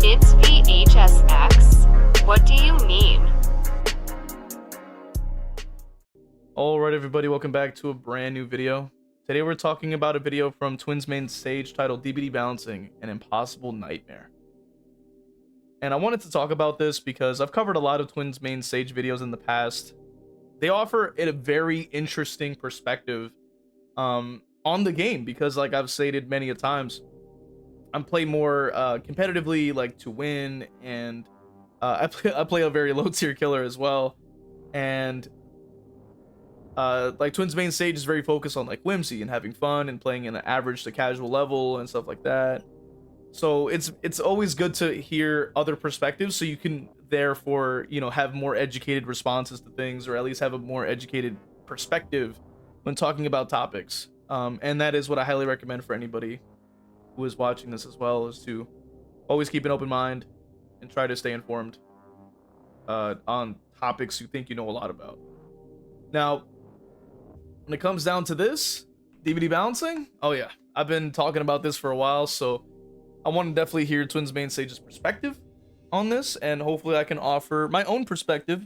It's v.h.s.x. What do you mean? Alright everybody, welcome back to a brand new video. Today we're talking about a video from TwinsMainSage titled DBD Balancing, an Impossible Nightmare. And I wanted to talk about this because I've covered a lot of TwinsMainSage videos in the past. They offer a very interesting perspective on the game because, like I've stated many a times, I play more competitively, like to win, and I play a very low tier killer as well. And like TwinsMainSage is very focused on like whimsy and having fun and playing in an average to casual level and stuff like that. So it's always good to hear other perspectives, so you can therefore, you know, have more educated responses to things, or at least have a more educated perspective when talking about topics. And that is what I highly recommend for anybody who is watching this as well, is to always keep an open mind and try to stay informed on topics you think you know a lot about. Now, when it comes down to this, DVD balancing, oh yeah, I've been talking about this for a while, so I want to definitely hear TwinsMainSage's perspective on this, and hopefully I can offer my own perspective,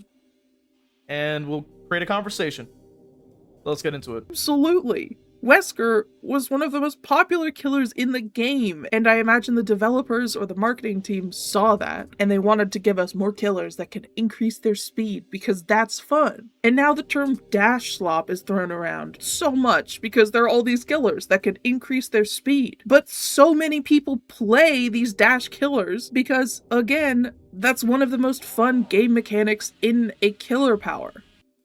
and we'll create a conversation. Let's get into it. Absolutely. Wesker was one of the most popular killers in the game, and I imagine the developers or the marketing team saw that, and they wanted to give us more killers that can increase their speed, because that's fun. And now the term dash slop is thrown around so much because there are all these killers that can increase their speed. But so many people play these dash killers because, again, that's one of the most fun game mechanics in a killer power.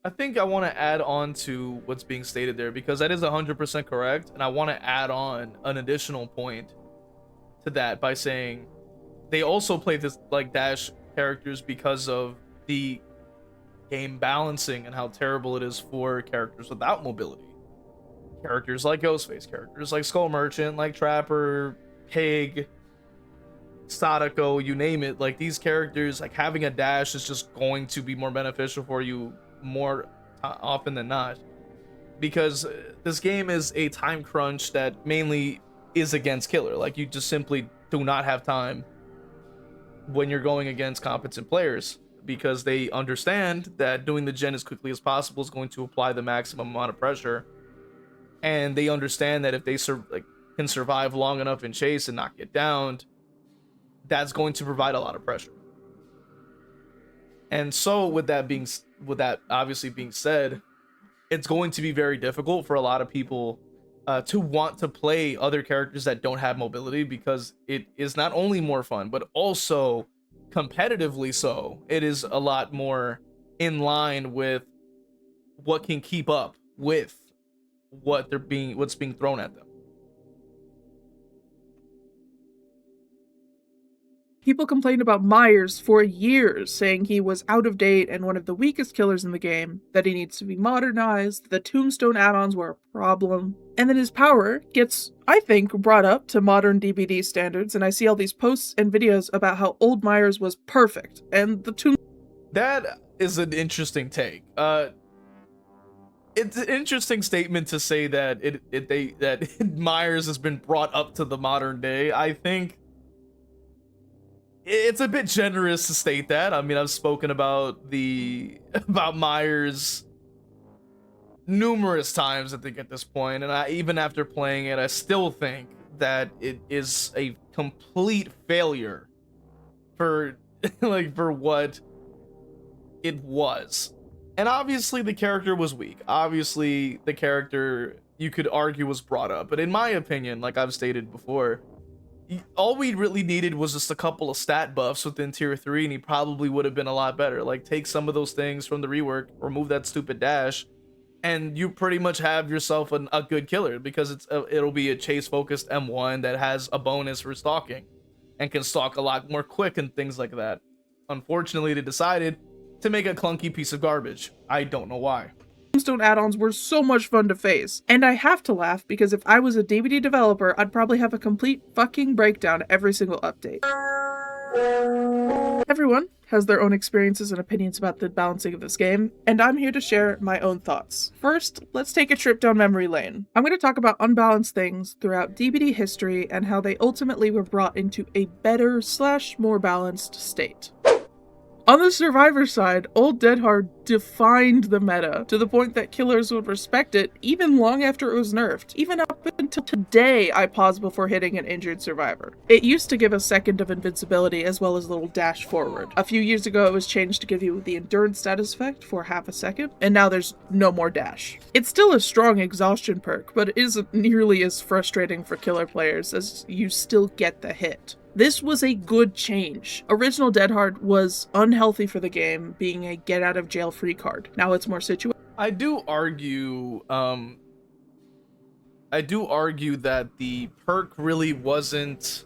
I think I want to add on to what's being stated there, because that is 100% correct, and I want to add on an additional point to that by saying they also play this like dash characters because of the game balancing and how terrible it is for characters without mobility. Characters like Ghostface, characters like Skull Merchant, like Trapper, Pig, Sadako, you name it. Like, these characters, like, having a dash is just going to be more beneficial for you more often than not, because this game is a time crunch that mainly is against killer. Like, you just simply do not have time when you're going against competent players, because they understand that doing the gen as quickly as possible is going to apply the maximum amount of pressure, and they understand that if they can survive long enough in chase and not get downed, that's going to provide a lot of pressure. And so with that obviously being said, it's going to be very difficult for a lot of people to want to play other characters that don't have mobility, because it is not only more fun, but also competitively so, it is a lot more in line with what can keep up with what's being thrown at them. People complained about Myers for years, saying he was out of date and one of the weakest killers in the game, that he needs to be modernized, the Tombstone add-ons were a problem, and then his power gets, I think, brought up to modern DBD standards, and I see all these posts and videos about how old Myers was perfect, and the That is an interesting take. It's an interesting statement to say that that Myers has been brought up to the modern day. I think it's a bit generous to state that. I mean, I've spoken about Myers numerous times, I think, at this point, and even after playing it, I still think that it is a complete failure for for what it was. And obviously the character was weak. Obviously the character, you could argue, was brought up, but in my opinion, like I've stated before, all we really needed was just a couple of stat buffs within tier 3, and he probably would have been a lot better. Like, take some of those things from the rework, remove that stupid dash, and you pretty much have yourself a good killer, because it'll be a chase focused M1 that has a bonus for stalking and can stalk a lot more quick and things like that. Unfortunately, they decided to make a clunky piece of garbage. I don't know why. Tombstone add-ons were so much fun to face, and I have to laugh because if I was a DVD developer, I'd probably have a complete fucking breakdown every single update. Everyone has their own experiences and opinions about the balancing of this game, and I'm here to share my own thoughts. First, let's take a trip down memory lane. I'm going to talk about unbalanced things throughout DBD history and how they ultimately were brought into a better / more balanced state. On the survivor side, Old Dead Hard defined the meta to the point that killers would respect it even long after it was nerfed. Even up until today, I pause before hitting an injured survivor. It used to give a second of invincibility as well as a little dash forward. A few years ago, it was changed to give you the endurance status effect for half a second, and now there's no more dash. It's still a strong exhaustion perk, but it isn't nearly as frustrating for killer players as you still get the hit. This was a good change. Original Dead Hard was unhealthy for the game, being a get out of jail free card. Now it's more situational. I do argue that the perk really wasn't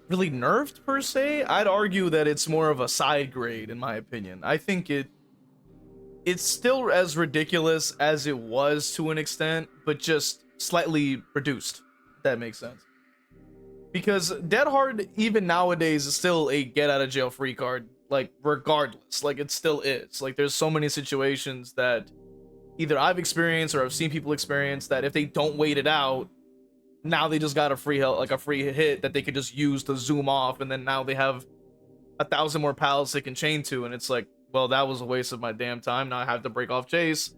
really nerfed per se. I'd argue that it's more of a side grade in my opinion. I think it's still as ridiculous as it was to an extent, but just slightly reduced, if that makes sense. Because Dead Hard, even nowadays, is still a get out of jail free card, like, regardless. Like, it still is. Like, there's so many situations that either I've experienced or I've seen people experience that if they don't wait it out, now they just got a free hit that they could just use to zoom off, and then now they have 1,000 more pallets they can chain to, and it's like, well, that was a waste of my damn time. Now I have to break off Chase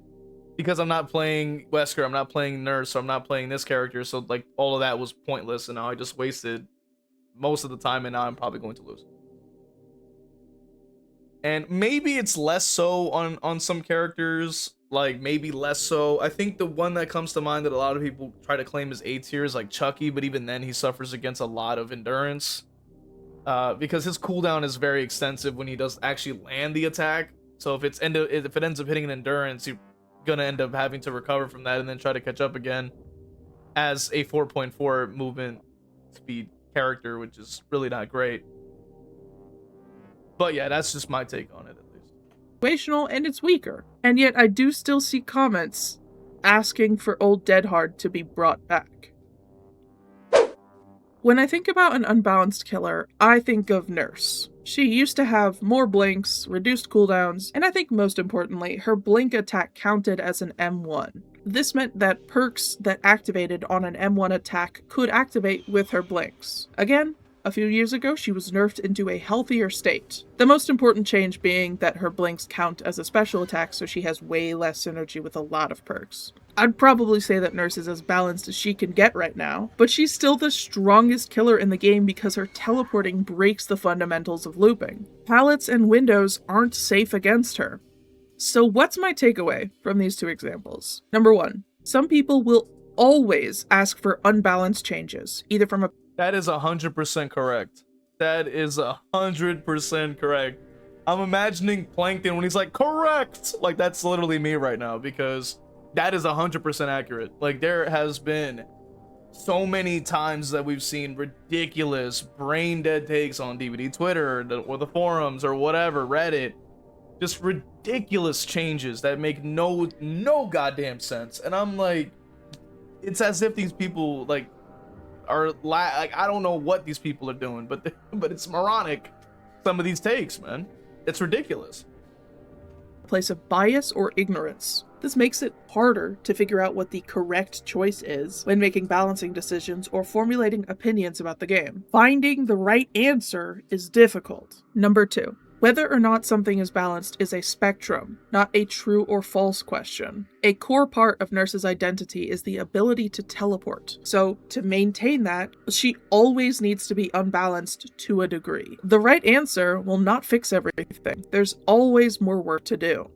because I'm not playing Wesker, I'm not playing Nurse, so I'm not playing this character, so like all of that was pointless, and now I just wasted most of the time, and now I'm probably going to lose. And maybe it's less so on some characters, like maybe less so. I think the one that comes to mind that a lot of people try to claim is A tier is like Chucky, but even then he suffers against a lot of endurance because his cooldown is very extensive when he does actually land the attack. So if it ends up hitting an endurance, you're gonna end up having to recover from that and then try to catch up again as a 4.4 movement speed character, which is really not great. But yeah, that's just my take on it, at least. Situational, and it's weaker. And yet I do still see comments asking for Old Dead Hard to be brought back. When I think about an unbalanced killer, I think of Nurse. She used to have more blinks, reduced cooldowns, and I think most importantly, her blink attack counted as an M1. This meant that perks that activated on an M1 attack could activate with her blinks. Again, a few years ago, she was nerfed into a healthier state. The most important change being that her blinks count as a special attack, so she has way less synergy with a lot of perks. I'd probably say that Nurse is as balanced as she can get right now, but she's still the strongest killer in the game because her teleporting breaks the fundamentals of looping. Pallets and windows aren't safe against her. So what's my takeaway from these two examples? Number one, some people will always ask for unbalanced changes, either from a That is 100% correct. That is 100% correct. I'm imagining Plankton when he's like, correct! Like, that's literally me right now, because that is 100% accurate. Like, there has been so many times that we've seen ridiculous brain dead takes on DVD Twitter or the forums or whatever, Reddit. Just ridiculous changes that make no goddamn sense. And I'm like, it's as if these people, like, like, I don't know what these people are doing, but it's moronic, some of these takes, man. It's ridiculous. Place of bias or ignorance. This makes it harder to figure out what the correct choice is when making balancing decisions or formulating opinions about the game. Finding the right answer is difficult. Number two, whether or not something is balanced is a spectrum, not a true or false question. A core part of Nurse's identity is the ability to teleport. So to maintain that, she always needs to be unbalanced to a degree. The right answer will not fix everything. There's always more work to do.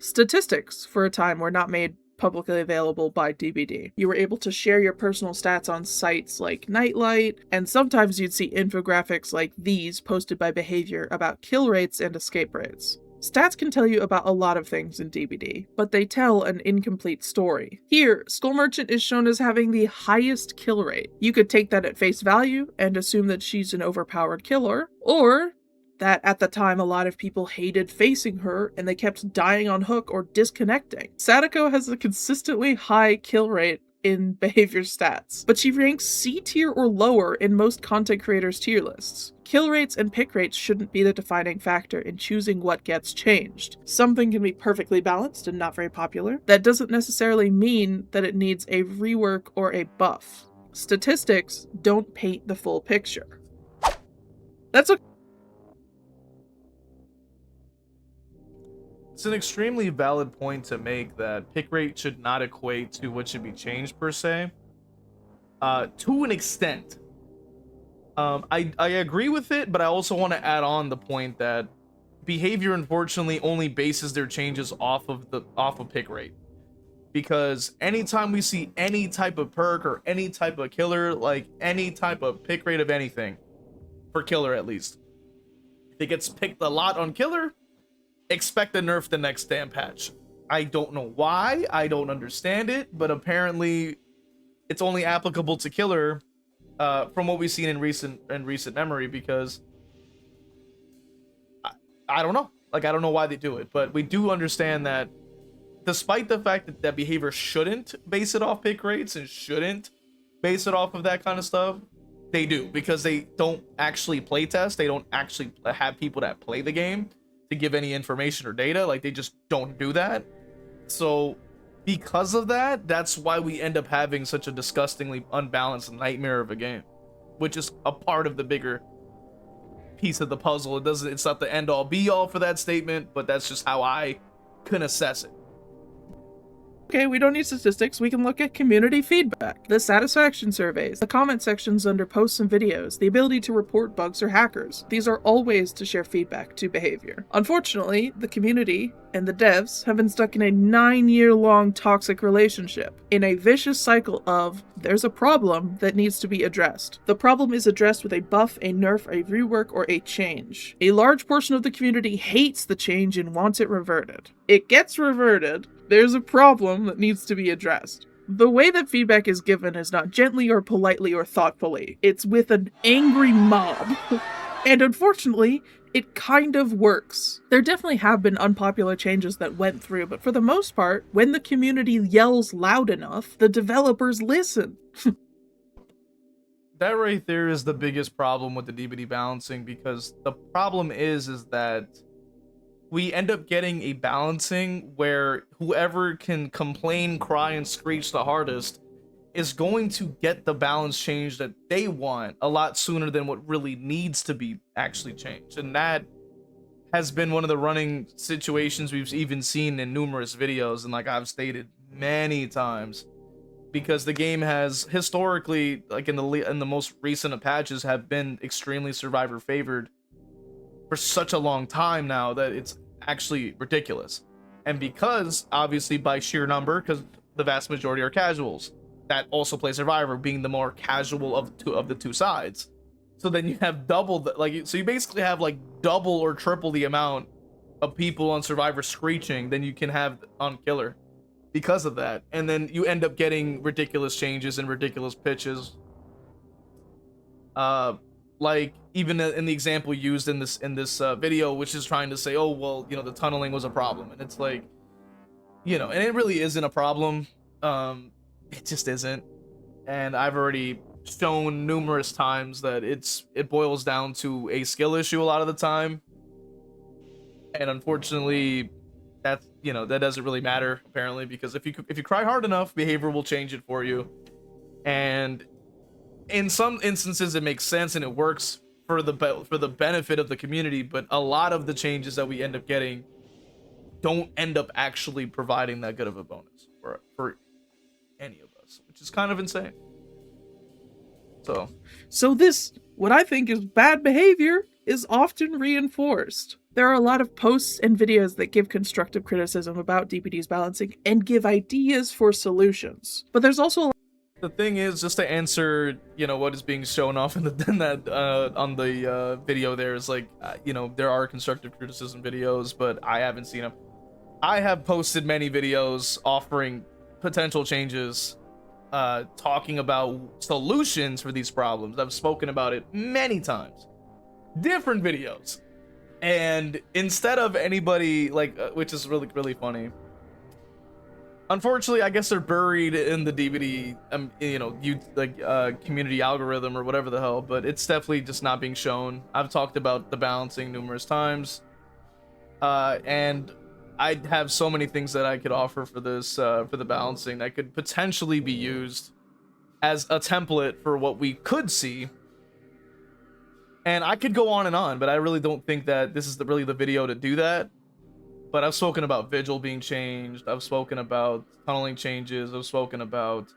Statistics for a time were not made publicly available by DBD. You were able to share your personal stats on sites like Nightlight, and sometimes you'd see infographics like these posted by Behavior about kill rates and escape rates. Stats can tell you about a lot of things in DBD, but they tell an incomplete story. Here, Skull Merchant is shown as having the highest kill rate. You could take that at face value and assume that she's an overpowered killer, or that at the time a lot of people hated facing her and they kept dying on hook or disconnecting. Sadako has a consistently high kill rate in behavior stats, but she ranks C tier or lower in most content creators' tier lists. Kill rates and pick rates shouldn't be the defining factor in choosing what gets changed. Something can be perfectly balanced and not very popular. That doesn't necessarily mean that it needs a rework or a buff. Statistics don't paint the full picture. That's okay. It's an extremely valid point to make that pick rate should not equate to what should be changed per se. To an extent. I agree with it, but I also want to add on the point that behavior unfortunately only bases their changes off of pick rate. Because anytime we see any type of perk or any type of killer, like any type of pick rate of anything, for killer at least, if it gets picked a lot on killer, expect a nerf the next damn patch. I don't know why, I don't understand it, but apparently it's only applicable to killer from what we've seen in recent memory, because I don't know. Like, I don't know why they do it, but we do understand that despite the fact that behavior shouldn't base it off pick rates and shouldn't base it off of that kind of stuff, they do, because they don't actually play test. They don't actually have people that play the game to give any information or data. Like, they just don't do that. So because of that, that's why we end up having such a disgustingly unbalanced nightmare of a game, which is a part of the bigger piece of the puzzle. It's not the end all be all for that statement, but that's just how I can assess it. Okay, we don't need statistics, we can look at community feedback, the satisfaction surveys, the comment sections under posts and videos, the ability to report bugs or hackers. These are all ways to share feedback to behavior. Unfortunately, the community and the devs have been stuck in a 9-year-long toxic relationship, in a vicious cycle of, there's a problem that needs to be addressed. The problem is addressed with a buff, a nerf, a rework, or a change. A large portion of the community hates the change and wants it reverted. It gets reverted, there's a problem that needs to be addressed. The way that feedback is given is not gently or politely or thoughtfully. It's with an angry mob. And unfortunately, it kind of works. There definitely have been unpopular changes that went through, but for the most part, when the community yells loud enough, the developers listen. That right there is the biggest problem with the DBD balancing, because the problem is that we end up getting a balancing where whoever can complain, cry, and screech the hardest is going to get the balance change that they want a lot sooner than what really needs to be actually changed. And that has been one of the running situations we've even seen in numerous videos, and like I've stated many times, because the game has historically, like in the most recent patches, have been extremely survivor favored for such a long time now that it's actually ridiculous. And because obviously by sheer number, because the vast majority are casuals that also play survivor, being the more casual of the two sides, so then you have double so you basically have like double or triple the amount of people on survivor screeching than you can have on killer because of that. And then you end up getting ridiculous changes and ridiculous pitches, like even in the example used in this video, which is trying to say, oh well, you know, the tunneling was a problem, and it's like, you know, and it really isn't a problem. It just isn't. And I've already shown numerous times that it boils down to a skill issue a lot of the time, and unfortunately that's, you know, that doesn't really matter apparently, because if you cry hard enough, behavior will change it for you. And in some instances it makes sense and it works for the benefit of the community, but a lot of the changes that we end up getting don't end up actually providing that good of a bonus for any of us, which is kind of insane. So this, what I think is bad behavior, is often reinforced. There are a lot of posts and videos that give constructive criticism about DPD's balancing and give ideas for solutions. But there's also the thing is, just to answer, you know, what is being shown off on the video there is like, you know, there are constructive criticism videos, but I haven't seen them. I have posted many videos offering potential changes, talking about solutions for these problems. I've spoken about it many times, different videos, and instead of anybody like, which is really funny, Unfortunately, I guess they're buried in the DVD, community algorithm or whatever the hell. But it's definitely just not being shown. I've talked about the balancing numerous times, and I have so many things that I could offer for this, for the balancing that could potentially be used as a template for what we could see. And I could go on and on, but I really don't think that this is really the video to do that. But I've spoken about Vigil being changed. I've spoken about tunneling changes. I've spoken about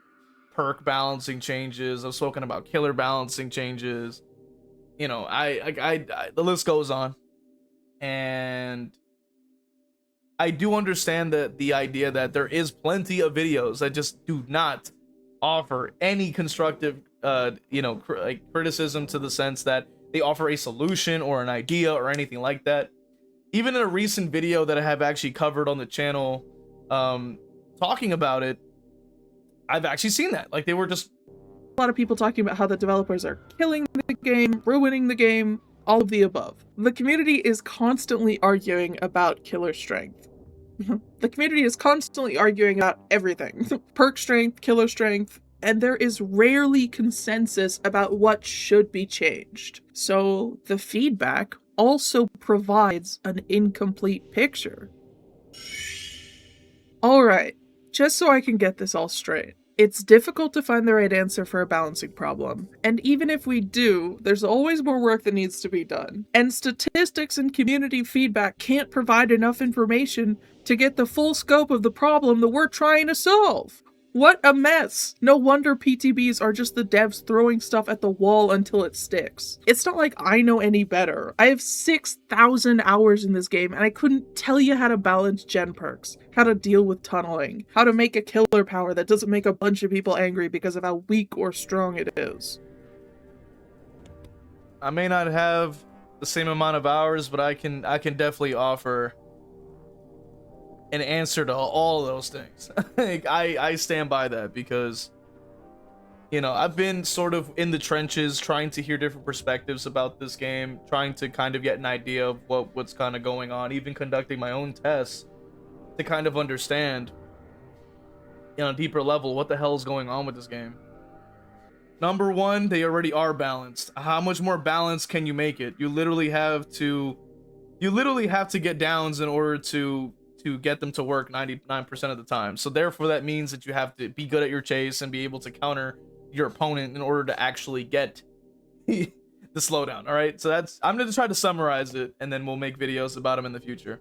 perk balancing changes. I've spoken about killer balancing changes. You know, the list goes on. And I do understand that the idea that there is plenty of videos that just do not offer any constructive, criticism, to the sense that they offer a solution or an idea or anything like that. Even in a recent video that I have actually covered on the channel, talking about it, I've actually seen that. Like, they were just A lot of people talking about how the developers are killing the game, ruining the game, all of the above. The community is constantly arguing about killer strength. The community is constantly arguing about everything. Perk strength, killer strength, and there is rarely consensus about what should be changed. So the feedback also provides an incomplete picture. Alright, just so I can get this all straight. It's difficult to find the right answer for a balancing problem, and even if we do, there's always more work that needs to be done. And statistics and community feedback can't provide enough information to get the full scope of the problem that we're trying to solve. What a mess! No wonder PTBs are just the devs throwing stuff at the wall until it sticks. It's not like I know any better. I have 6,000 hours in this game and I couldn't tell you how to balance gen perks, how to deal with tunneling, how to make a killer power that doesn't make a bunch of people angry because of how weak or strong it is. I may not have the same amount of hours, but I can definitely offer an answer to all those things. Like, I stand by that, because, you know, I've been sort of in the trenches trying to hear different perspectives about this game, trying to kind of get an idea of what's kind of going on, even conducting my own tests to kind of understand, you know, on a deeper level, what the hell is going on with this game. Number one, they already are balanced. How much more balanced can you make it? You literally have to get downs in order to get them to work 99% of the time. So therefore that means that you have to be good at your chase and be able to counter your opponent in order to actually get the slowdown. All right, so I'm going to try to summarize it, and then we'll make videos about them in the future.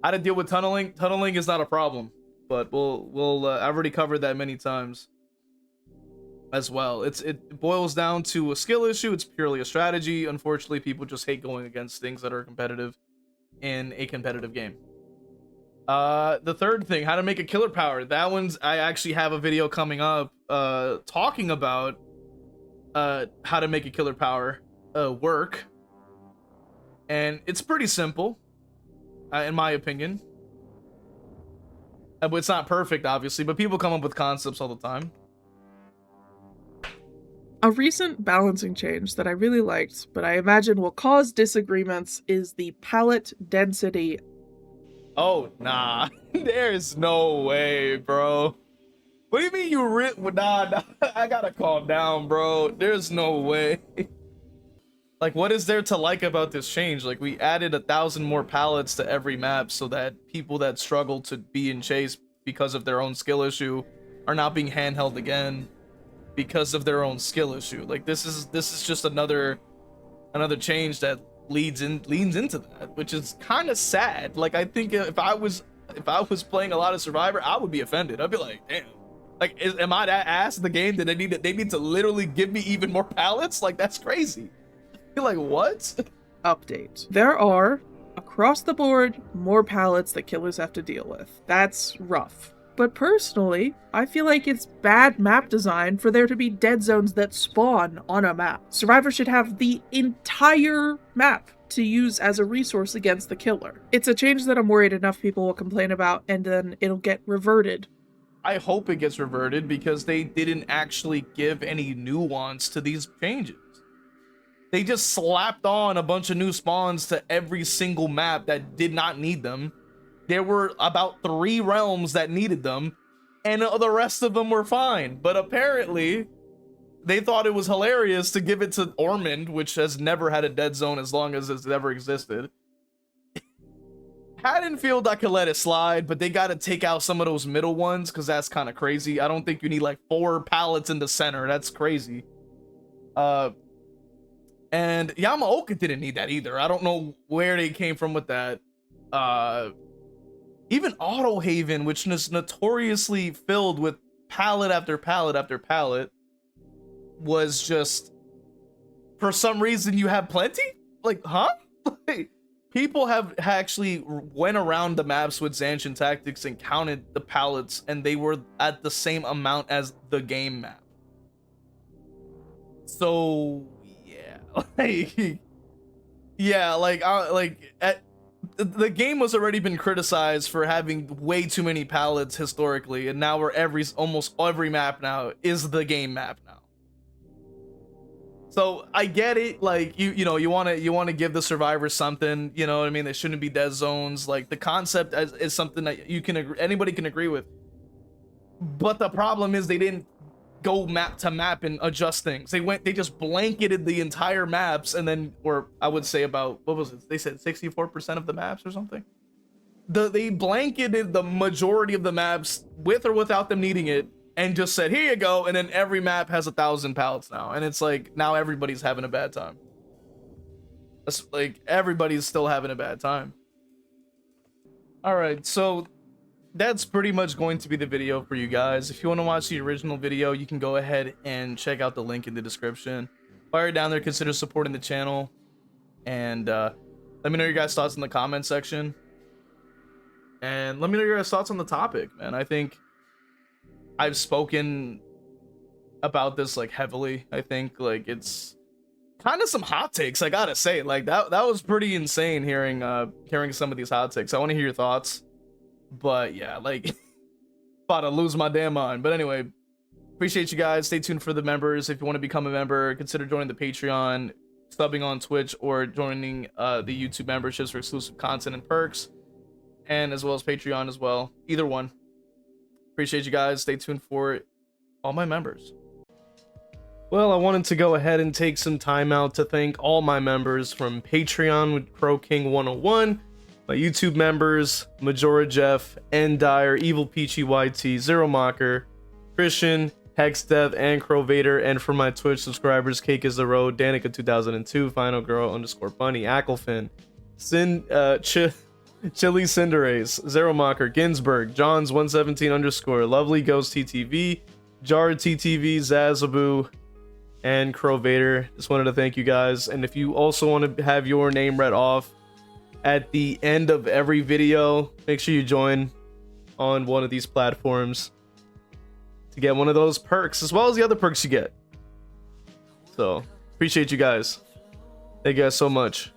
How to deal with tunneling. Tunneling is not a problem, but I've already covered that many times as well. It boils down to a skill issue. It's purely a strategy. Unfortunately, people just hate going against things that are competitive in a competitive game. The third thing, how to make a killer power. That one's, I actually have a video coming up talking about how to make a killer power work, and it's pretty simple in my opinion. But it's not perfect, obviously, but people come up with concepts all the time. A recent balancing change that I really liked, but I imagine will cause disagreements, is the pallet density. Oh, nah. There's no way, bro. What do you mean you nah, I gotta calm down, bro. There's no way. Like, what is there to like about this change? Like, we added 1,000 more pallets to every map so that people that struggle to be in chase because of their own skill issue are not being handheld again because of their own skill issue. Like, this is just another change that leans into that, which is kind of sad. Like, I think if I was playing a lot of Survivor, I would be offended. I'd be like, damn, like, am I that ass in the game that they need to literally give me even more pallets? Like, that's crazy. You're like, what? Update. There are, across the board, more pallets that killers have to deal with. That's rough. But personally, I feel like it's bad map design for there to be dead zones that spawn on a map. Survivor should have the entire map to use as a resource against the killer. It's a change that I'm worried enough people will complain about, and then it'll get reverted. I hope it gets reverted, because they didn't actually give any nuance to these changes. They just slapped on a bunch of new spawns to every single map that did not need them. There were about 3 realms that needed them, and the rest of them were fine. But apparently, they thought it was hilarious to give it to Ormond, which has never had a dead zone as long as it's ever existed. Haddonfield, I could let it slide, but they got to take out some of those middle ones because that's kind of crazy. I don't think you need like 4 pallets in the center. That's crazy. And Yamaoka didn't need that either. I don't know where they came from with that. Even Auto Haven, which is notoriously filled with pallet after pallet after pallet, was just, for some reason, you have plenty? Like, huh? Like, people have actually went around the maps with Zanshin Tactics and counted the pallets, and they were at the same amount as the game map. So, yeah. The game was already been criticized for having way too many pallets historically, and now almost every map now is the game map now. So I get it, like you want to give the survivors something, you know what I mean? They shouldn't be dead zones. Like the concept is something that anybody can agree with. But the problem is they didn't go map to map and adjust things. They just blanketed the entire maps, and then, or I would say about, what was it? They said 64% of the maps or something. They blanketed the majority of the maps with or without them needing it, and just said, here you go, and then every map has 1,000 pallets now, and it's like now everybody's having a bad time. It's like everybody's still having a bad time. All right, so that's pretty much going to be the video for you guys. If you want to watch the original video, you can go ahead and check out the link in the description. While you're down there, consider supporting the channel, and let me know your guys' thoughts in the comment section, and let me know your guys' thoughts on the topic, man. I think I've spoken about this like heavily. I think like it's kind of some hot takes, I gotta say. Like that was pretty insane hearing some of these hot takes. I want to hear your thoughts, but yeah, like about to lose my damn mind. But anyway, appreciate you guys. Stay tuned for the members. If you want to become a member, consider joining the Patreon, subbing on Twitch, or joining the YouTube memberships for exclusive content and perks, and as well as Patreon as well. Either one. Appreciate you guys. Stay tuned for all my members. Well, I wanted to go ahead and take some time out to thank all my members from Patreon with Crow King 101, my YouTube members, Majora Jeff, Endire, Evil Peachy YT, Zero Mocker, Christian, Hexdev, and Crow Vader, and for my Twitch subscribers, Cake is the Road, Danica 2002, Final Girl _Bunny, Acklefin, Chili Cinderace, Zero Mocker, Ginsburg, Johns 117 _ Lovely Ghost TTV, Jar TTV, Zazabu, and Crow Vader. Just wanted to thank you guys. And if you also want to have your name read off at the end of every video, make sure you join on one of these platforms to get one of those perks, as well as the other perks you get. So appreciate you guys. Thank you guys so much.